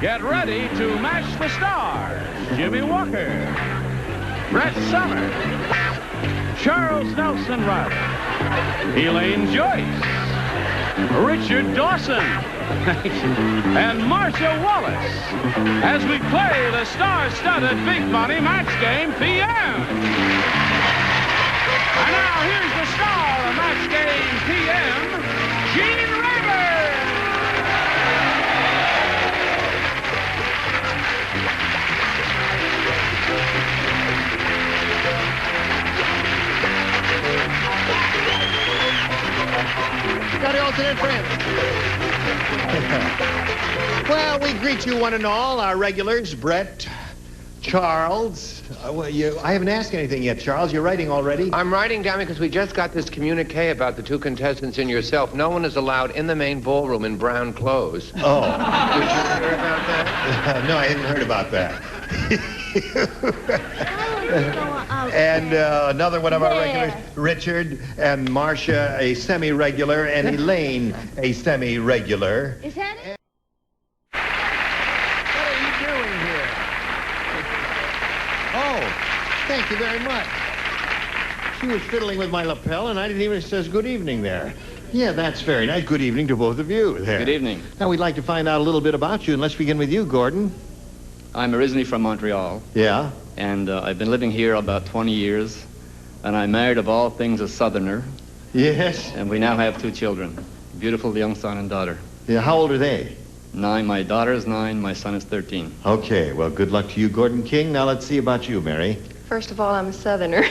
Get ready to match the stars. Jimmie Walker, Brett Somers, Charles Nelson Reilly, Elaine Joyce, Richard Dawson, and Marcia Wallace as we play the star-studded Big Money Match Game PM. And now here's the star of Match Game PM, Gene Rayburn. Got alternate friends. Well, we greet you one and all, our regulars, Brett, Charles. I haven't asked anything yet, Charles. You're writing already? I'm writing down because we just got this communique about the two contestants and yourself. No one is allowed in the main ballroom in brown clothes. Oh. Did you hear about that? No, I hadn't heard about that. And another one of our regulars, Richard, and Marcia, a semi-regular, and Elaine, a semi-regular. Is that it? What are you doing here? Oh, thank you very much. She was fiddling with my lapel, and I didn't even say good evening there. Yeah, that's very nice. Good evening to both of you there. Good evening. Now, we'd like to find out a little bit about you, and let's begin with you, Gordon. I'm originally from Montreal, Yeah? and I've been living here about 20 years, and I married, of all things, a Southerner, Yes? and we now have 2 children, beautiful young son and daughter. Yeah, how old are they? 9, my daughter is 9, my son is 13. Okay, well, good luck to you, Gordon King. Now, let's see about you, Mary. First of all, I'm a Southerner.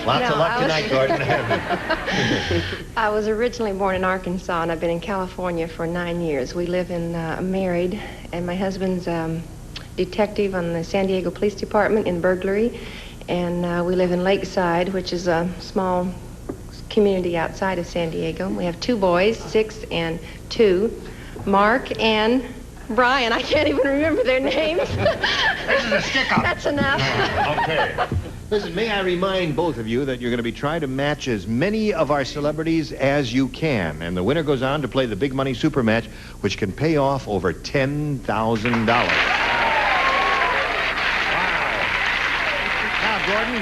Lots of luck tonight, Gordon. I was originally born in Arkansas, and I've been in California for 9 years. We live in, married, and my husband's detective on the San Diego Police Department in burglary, and we live in Lakeside, which is a small community outside of San Diego. We have 2 boys, 6 and 2, Mark and Brian. I can't even remember their names. This is a stick-up. That's enough. Okay. Listen, may I remind both of you that you're going to be trying to match as many of our celebrities as you can. And the winner goes on to play the Big Money Super Match, which can pay off over $10,000. Wow. Now, Gordon,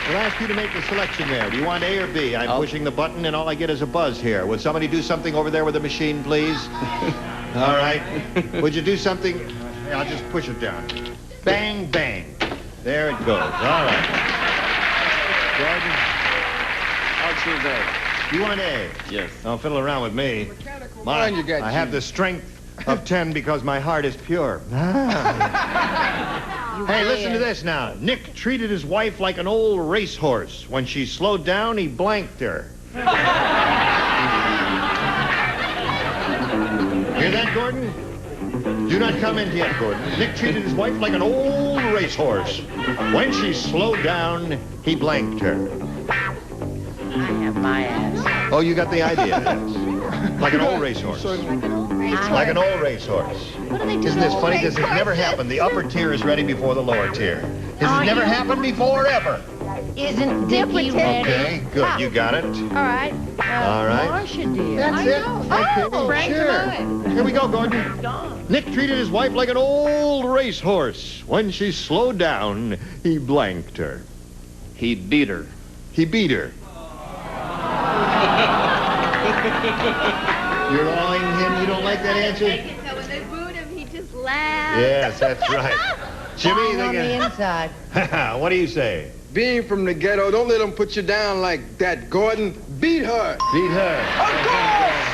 we'll ask you to make the selection there. Do you want A or B? I'm pushing the button, and all I get is a buzz here. Would somebody do something over there with the machine, please? All right. Would you do something? I'll just push it down. Bang, bang. There it goes. All right. Gordon? I'll choose A. You want A? Yes. Don't fiddle around with me. Fine, you got I have the strength of 10 because my heart is pure. Hey, listen to this now. Nick treated his wife like an old racehorse. When she slowed down, he blanked her. Hear that, Gordon? Do not comment yet, Gordon. Nick treated his wife like an old racehorse. When she slowed down, he blanked her. I have my ass. Oh, you got the idea. Like an old racehorse. Like an old racehorse. What do they do? Isn't this funny? This has never happened. The upper tier is ready before the lower tier. This has never happened before, ever. Isn't Dickie ready? Okay, good. You got it. All right. All right. Marcia, dear. That's it. Okay, Frank's sure. mine. Here we go, Gordon. Nick treated his wife like an old racehorse. When she slowed down, he blanked her. He beat her. He beat her. You're awing him. You don't like that answer? So when they booed him, he just laughed. Yes, that's right. Jimmy, On the inside. what do you say? Being from the ghetto, don't let them put you down like that, Gordon. Beat her. Beat her. Of course!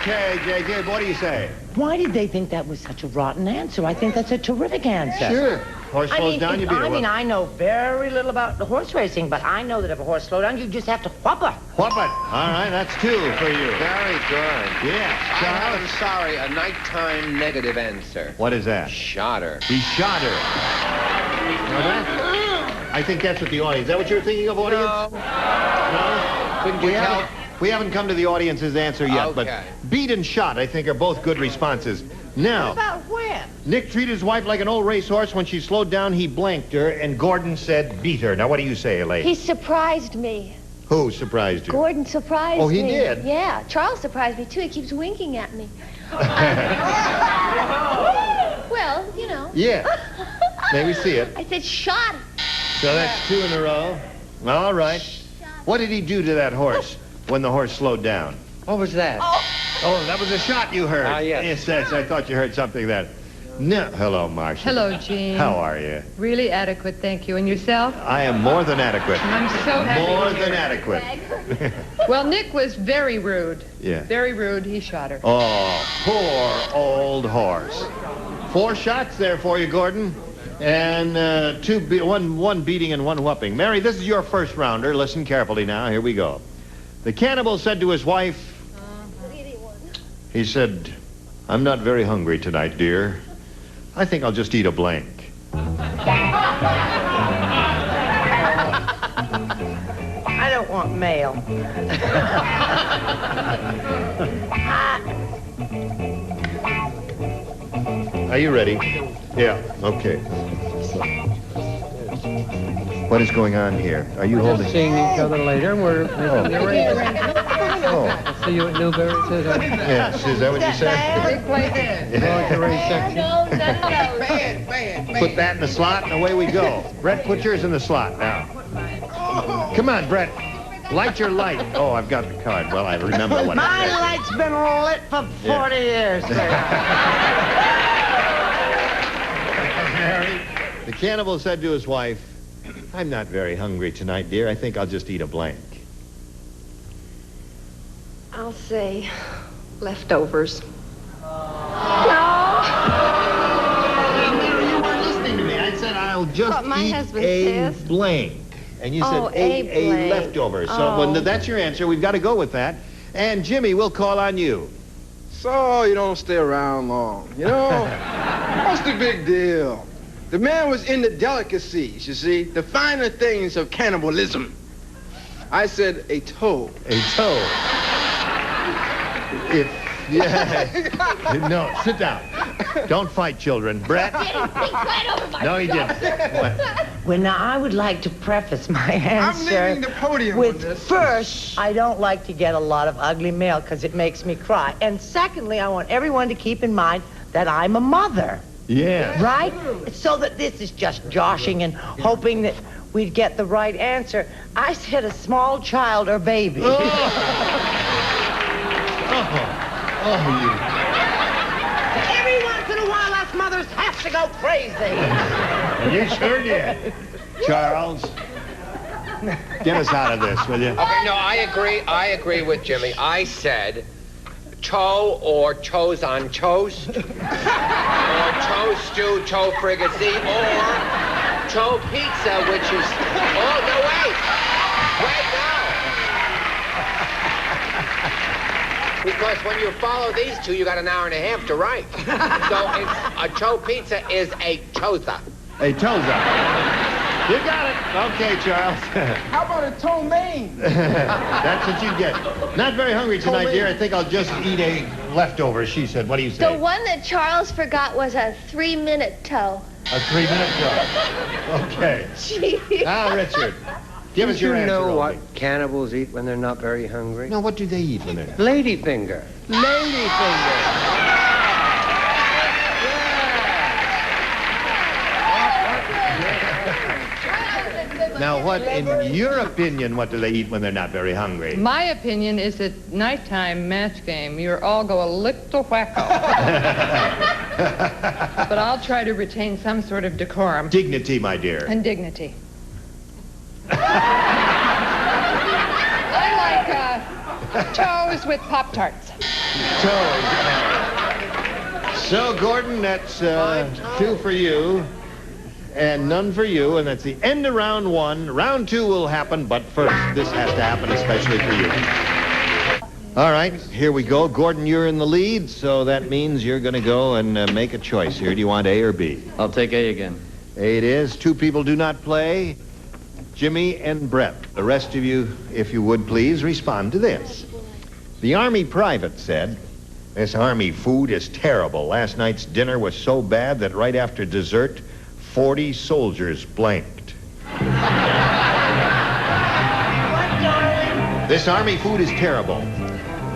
Okay, JJ, what do you say? Why did they think that was such a rotten answer? I think that's a terrific answer. Sure. Horse slows down, you beat her. I know very little about the horse racing, but I know that if a horse slows down, you just have to whop her. Whoop it. All right, that's 2 for you. Very good. Yes, I'm Charles. sorry, a nighttime negative answer. What is that? Shot her. He shot her. Now that, I think that's what the audience. Is that what you're thinking of, audience? No? Couldn't you tell? We haven't come to the audience's answer yet, Okay. but beat and shot, I think, are both good responses. Now, About when? Nick treated his wife like an old racehorse. When she slowed down, he blanked her, and Gordon said beat her. Now, what do you say, Elaine? He surprised me. Who surprised you? Gordon surprised me. Oh, he did? Yeah. Charles surprised me, too. He keeps winking at me. Well, you know. Yeah. May we see it? I said, shot. So that's 2 in a row. All right. What did he do to that horse when the horse slowed down? What was that? Oh, that was a shot you heard. Ah, yes. Yes, I thought you heard something then. No. Hello, Marcia. Hello, Gene. How are you? Really adequate, thank you. And yourself? I am more than adequate. I'm so happy. More to hear than it. adequate. Well, Nick was very rude. Yeah. Very rude. He shot her. Oh, poor old horse. 4 shots there for you, Gordon. And one beating and 1 whooping. Mary, this is your first rounder. Listen carefully now. Here we go. The cannibal said to his wife, he said, "I'm not very hungry tonight, dear. I think I'll just eat a blank." I don't want mail. Are you ready? Yeah. Okay. What is going on here? Are you holding? Seeing each other later. We're making the arrangements. Oh. I'll see you at Newberry, says I. Yes. Is that what you said? Big play there. Lingerie section. Put that in the slot, and away we go. Brett, put yours in the slot now. Come on, Brett. Light your light. Oh, I've got the card. Well, I remember what My it said. light's been lit for 40 years. Mary, the cannibal said to his wife, "I'm not very hungry tonight, dear. I think I'll just eat a blank." I'll say leftovers. Mary, you weren't listening to me. I said I'll just What my eat husband a says. blank. And you Oh, said a blank. leftover. So Oh. when that's your answer. We've got to go with that. And Jimmy, we'll call on you. So you don't stay around long, you know? What's the big deal? The man was into delicacies, you see, the finer things of cannibalism. I said a toe. A toe. No, sit down. Don't fight, children. Brett? No, he didn't. What? Well, now, I would like to preface my answer I'm leaving the podium with, on this. first, I don't like to get a lot of ugly mail because it makes me cry. And secondly, I want everyone to keep in mind that I'm a mother. Yeah. Right? So that this is just joshing and hoping that we'd get the right answer. I said a small child or baby. Oh, Every once in a while, us mothers have to go crazy. you sure did. Charles, get us out of this, will you? Okay, no, I agree with Jimmy. I said cho or chose on toast, or cho stew, cho fricassee, or cho pizza, which is... Oh, no, wait! Wait, no! Because when you follow these two, you got an hour and a half to write. So it's, a cho pizza is a choza. A toza. You got it. Okay, Charles. How about a toe main? That's what you get. Not very hungry tonight, dear. I think I'll just eat a leftover, she said. What do you The say? one that Charles forgot was a 3-minute toe. A 3-minute job. Okay. Gee. Now, Richard, give us Don't your you answer. know what Opie. cannibals eat when they're not very hungry? No, what do they eat when they're... Ladyfinger. Ladyfinger. Now, what, in your opinion, what do they eat when they're not very hungry? My opinion is that nighttime match game, you all go a little wacko. But I'll try to retain some sort of decorum. Dignity, my dear. And dignity. I like toes with Pop-Tarts. Toes. So, Gordon, that's 2 for you. And none for you, and that's the end of round 1. Round 2 will happen, but first, this has to happen especially for you. All right, here we go. Gordon, you're in the lead, so that means you're going to go and make a choice here. Do you want A or B? I'll take A again. A it is. 2 people do not play. Jimmy and Brett. The rest of you, if you would please, respond to this. The Army private said, "This Army food is terrible. Last night's dinner was so bad that right after dessert, 40 soldiers blanked." What, darling? This Army food is terrible.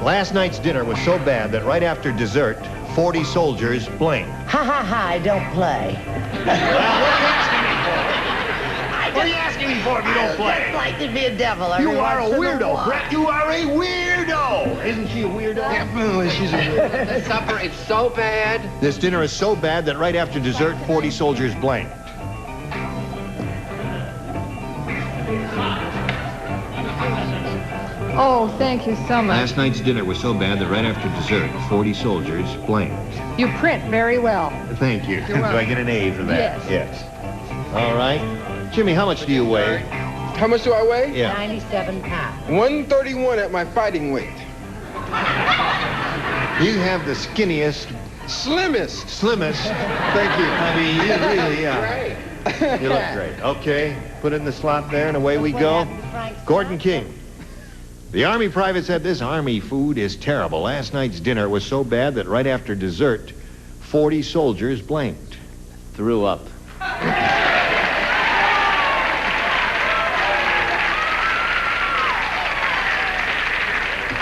Last night's dinner was so bad that right after dessert, 40 soldiers blinked. Ha ha ha, I don't play. What are you asking me for if you don't play? I'd like to be a devil. You every are a once in weirdo, while. Brett. You are a weirdo. Isn't she a weirdo? Definitely, she's a weirdo. The supper, it's so bad. This dinner is so bad that right after dessert, 40 soldiers blinked. Oh, thank you so much. Last night's dinner was so bad that right after dessert, 40 soldiers blinked. You print very well. Thank you. Do I get an A for that? Yes. All right. Jimmie, how much do you weigh? How much do I weigh? Yeah. 97 pounds. 131 at my fighting weight. You have the skinniest, Slimmest. slimmest. Thank you. I mean, you really, Great. you look great. Okay, put it in the slot there, and away we go. Gordon King. The Army private said this Army food is terrible. Last night's dinner was so bad that right after dessert, 40 soldiers blinked. Threw up.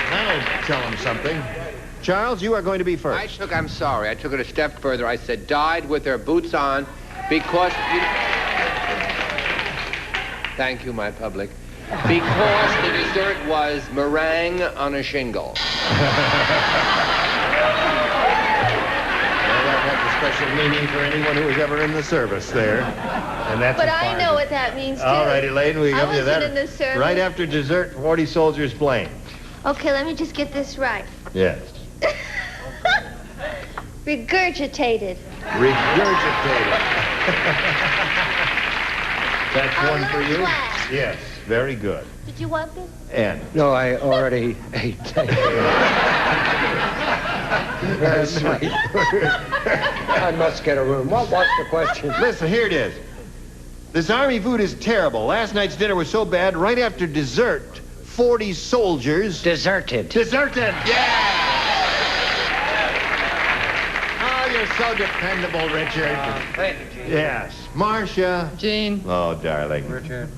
That'll tell him something. Charles, you are going to be first. I'm sorry, I took it a step further. I said died with their boots on because Thank you, my public. Because the dessert was meringue on a shingle. Well, that has a special meaning for anyone who was ever in the service there. And that's But a I fine know one. what that means, too. All right, Elaine, we I give you that. wasn't in the service. Right after dessert, 40 soldiers blinked. Okay, let me just get this right. Yes. Regurgitated. Regurgitated. That's one for you? Glass. Yes, very good. Did you want this? And No, I already ate. Very sweet. I must get a room. What's the question? listen, here it is. This Army food is terrible. Last night's dinner was so bad, right after dessert, 40 soldiers... Deserted. Deserted! Yeah! Oh, you're so dependable, Richard. Thank you, Gene. Yes. Marcia. Jean. Oh, darling. Richard.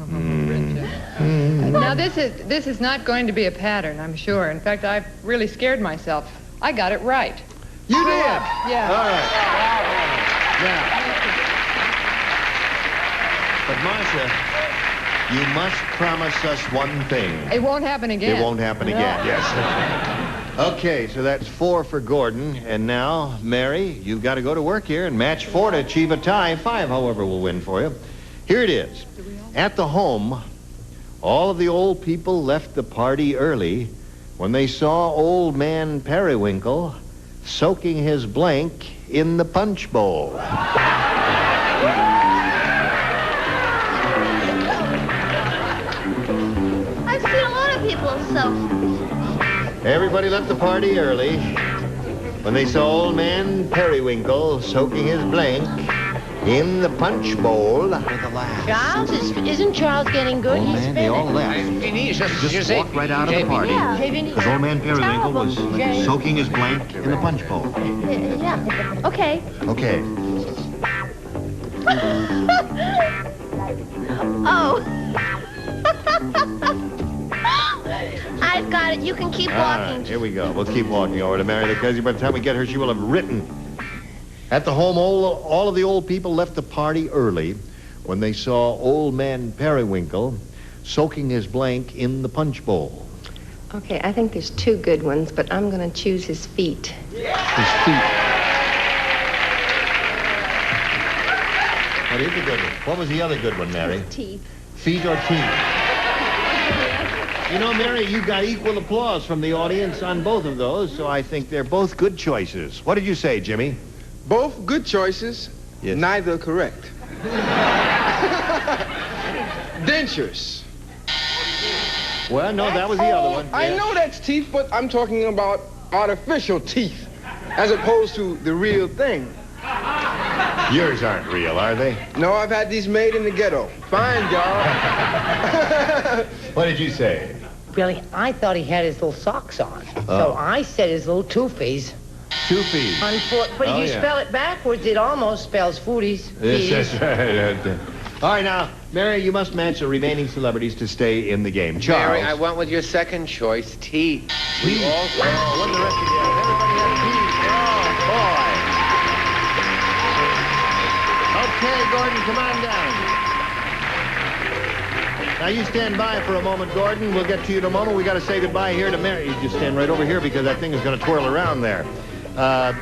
Now, this is not going to be a pattern, I'm sure. In fact, I've really scared myself. I got it right. You did? Yeah. All right. Now. But, Marcia, you must promise us one thing. It won't happen again. It won't happen again, yes. Okay, so that's 4 for Gordon. And now, Mary, you've got to go to work here and match 4 to achieve a tie. 5, however, will win for you. Here it is. At the home, all of the old people left the party early when they saw old man Periwinkle soaking his blank in the punch bowl. I've seen a lot of people so. Everybody left the party early when they saw old man Periwinkle soaking his blank in the punch bowl. Charles, isn't Charles getting good? He's Man, they all finished. left. He's Just walked right out of the party. Yeah. Because old man Periwinkle was Terrible. soaking his blank in the punch bowl. Yeah. Okay. Okay. Oh. I've got it. You can keep All walking. right, here we go. We'll keep walking over to Mary because by the time we get her, she will have written. At the home, all of the old people left the party early when they saw old man Periwinkle soaking his blank in the punch bowl. Okay, I think there's 2 good ones, but I'm going to choose his feet. His feet. What is the good one? What was the other good one, Mary? Teeth. Feet or teeth? You know, Mary, you got equal applause from the audience on both of those, so I think they're both good choices. What did you say, Jimmie? Both good choices, Yes. neither correct. Dentures. Well, no, that was the other one. I Yes. know that's teeth, but I'm talking about artificial teeth as opposed to the real thing. Yours aren't real, are they? No, I've had these made in the ghetto. Fine, y'all. What did you say? Really, I thought he had his little socks on. So I said his little toofies. Toofies. But Oh, if you yeah. spell it backwards, it almost spells foodies. Yes, that's right. All right, now, Mary, you must match the remaining celebrities to stay in the game. Charles. Mary, I went with your second choice, T. T. What did the rest of you have? Everybody had T. Oh, boy. Okay, Gordon, come on down. Now, you stand by for a moment, Gordon. We'll get to you in a moment. We got to say goodbye here to Mary. You just stand right over here because that thing is going to twirl around there.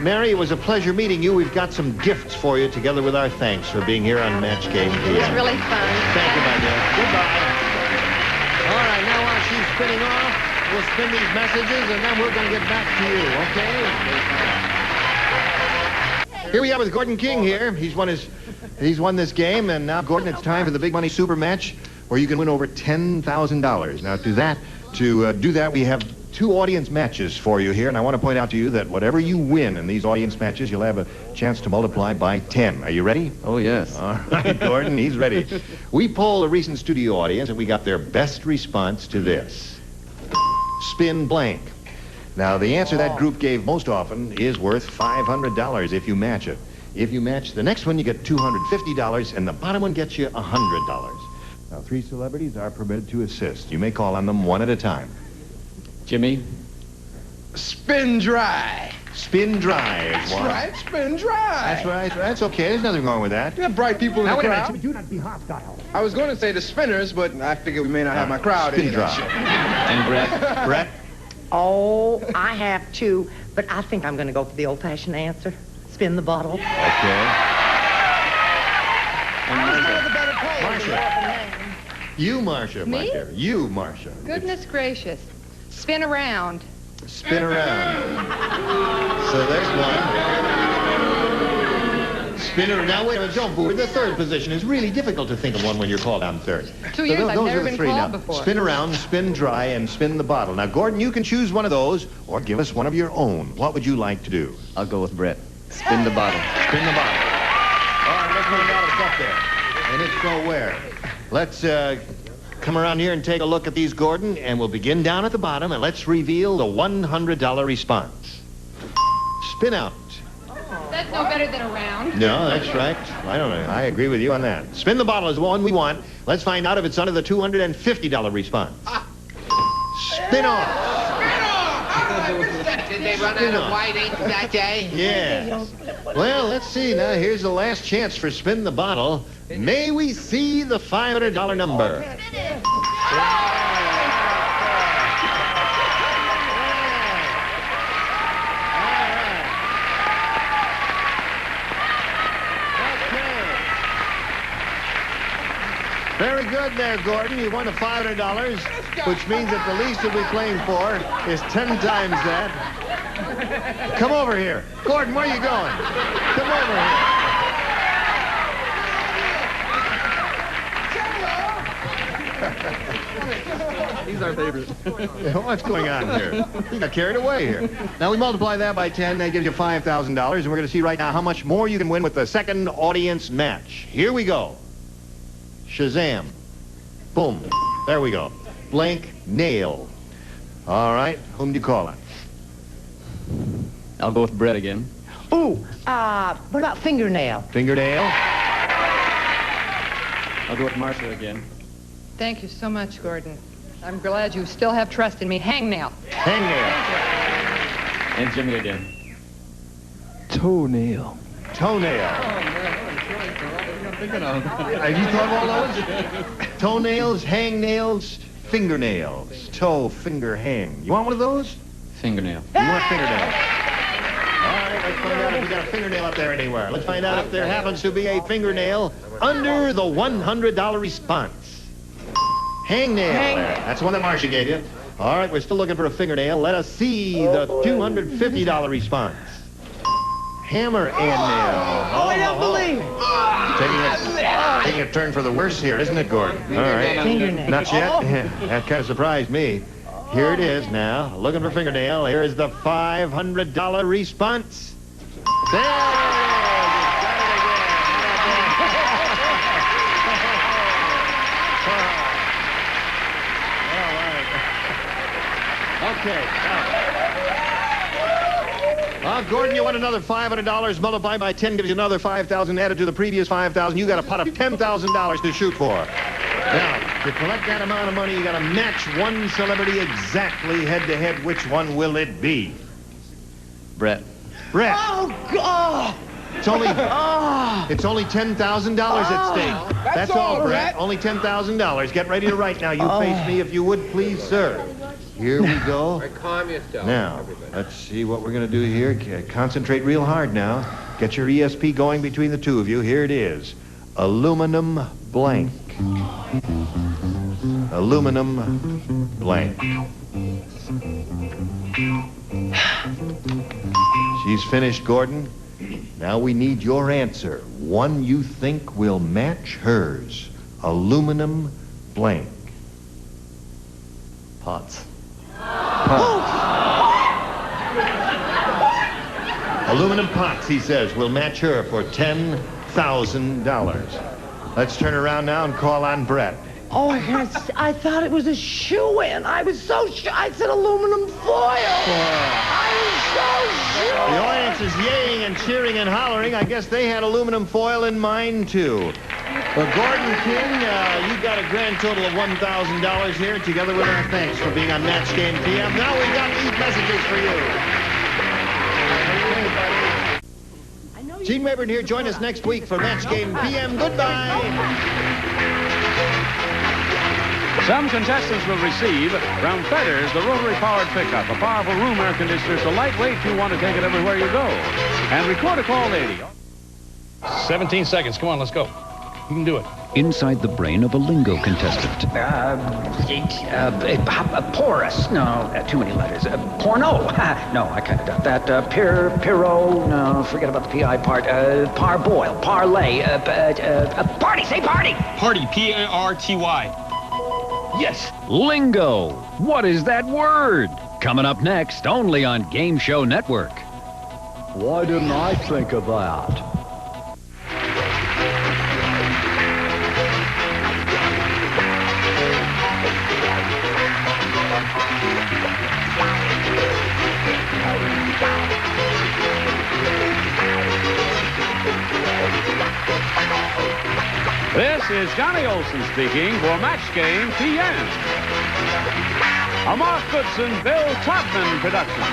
Mary, it was a pleasure meeting you. We've got some gifts for you, together with our thanks for being here on Match Game It PM. was really fun. Thank you, my dear. Goodbye. All right, now while she's spinning off, we'll spin these messages, and then we're going to get back to you, okay? Here we are with Gordon King here. He's won this game, and now, Gordon, it's time for the big money super match, where you can win over $10,000. Now, to do that, we have 2 audience matches for you here, and I want to point out to you that whatever you win in these audience matches, you'll have a chance to multiply by 10. Are you ready? Oh, yes. All right, Gordon, he's ready. We polled a recent studio audience, and we got their best response to this. Spin blank. Now, the answer that group gave most often is worth $500 if you match it. If you match the next one, you get $250, and the bottom one gets you $100. Now, 3 celebrities are permitted to assist. You may call on them one at a time. Jimmie? Spin dry. Spin dry. That's right, spin dry. That's right. That's okay. There's nothing wrong with that. You have bright people in the Wait a crowd. minute. Do not be hostile. I was going to say the spinners, but I figured we may not have my crowd Spin in dry. And Brett? Brett? Oh, I have 2, but I think I'm going to go for the old-fashioned answer. Spin the bottle. Okay. I was one of the better players. Marcia. You, Marcia, my Me? dear. You, Marcia. Goodness gracious. Spin around. Spin around. So there's one. Spin around. Now, wait a minute. Don't boo. The third position is really difficult to think of one when you're called on third. 2 years, I've those never are the been 3 called now. before. Spin around, spin dry, and spin the bottle. Now, Gordon, you can choose one of those or give us one of your own. What would you like to do? I'll go with Brett. Spin the bottle. Spin the bottle. All right, let's find out if it's up there. And if so, where? Let's come around here and take a look at these, Gordon, and we'll begin down at the bottom, and let's reveal the $100 response. Spin out. That's no better than around. No, that's right. I don't know. I agree with you on that. Spin the bottle is the one we want. Let's find out if it's under the $250 response. Spin off. Did they run out of white ink that day? Yes. Well, let's see. Now, here's the last chance for Spin the Bottle. May we see the $500 number? Very good there, Gordon. You won the $500, which means that the least you'll be playing for is 10 times that. Come over here. Gordon, where are you going? Come over here. He's our favorite. What's going on here? You got carried away here. Now, we multiply that by 10. That gives you $5,000, and we're going to see right now how much more you can win with the second audience match. Here we go. Shazam. Boom. There we go. Blank nail. All right. Whom do you call on? I'll go with Brett again. Ooh, what about fingernail? Fingernail. I'll go with Marcia again. Thank you so much, Gordon. I'm glad you still have trust in me. Hangnail. Hangnail. And Jimmie again. Toenail. Toenail. Have you thought of all those? Toenails, hangnails, fingernails. Toe, finger, hang. You want one of those? Fingernail. You want fingernail? All right, let's find out if we got a fingernail up there anywhere. Let's find out if there happens to be a fingernail under the $100 response. Hangnail. There. That's the one that Marcia gave you. All right, we're still looking for a fingernail. Let us see the $250 response. Hammer and nail. Oh, I don't believe it. Taking a turn for the worse here, isn't it, Gordon? All right. Fingernail. Not yet? That kind of surprised me. Here it is now. Looking for fingernail. Here is the $500 response. There it is. Got it again. All right. Okay. Gordon, you want another $500 multiplied by 10 gives you another 5,000 added to the previous 5,000. You got a pot of $10,000 to shoot for. Now, to collect that amount of money, you got to match one celebrity exactly head-to-head. Which one will it be? Brett. Brett. Oh, God. It's only $10,000 at stake. That's all, Brett. Only $10,000. Get ready to write now. You face me if you would, please, sir. Here we go. Calm yourself. Now, let's see what we're going to do here. Concentrate real hard now. Get your ESP going between the two of you. Here it is. Aluminum blank. Aluminum blank. She's finished, Gordon. Now we need your answer. One you think will match hers. Aluminum blank. Pots. Aluminum pots, he says, will match her for $10,000. Let's turn around now and call on Brett. Oh, I thought it was a shoe-in. I was so sure. I said aluminum foil. I was so sure. The audience is yaying and cheering and hollering. I guess they had aluminum foil in mind, too. Well, Gordon King, you got a grand total of $1,000 here, together with our thanks for being on Match Game PM. Now we've got these messages for you. Gene Rayburn here. Join us next week for Match Game PM. Goodbye. Some contestants will receive from Fedders, the rotary-powered pickup, a powerful room air conditioner so lightweight you want to take it everywhere you go. And record a call 80. 17 seconds. Come on, let's go. You can do it. Inside the brain of a lingo contestant. Porous. No, too many letters. Porno. No, I kind of got that. Piro. No, forget about the P.I. part. Parboil. Parlay. Party. Say party. Party. P-A-R-T-Y. Yes. Lingo. What is that word? Coming up next, only on Game Show Network. Why didn't I think of that? This is Johnny Olson speaking for Match Game PM. A Mark Goodson, Bill Todman production.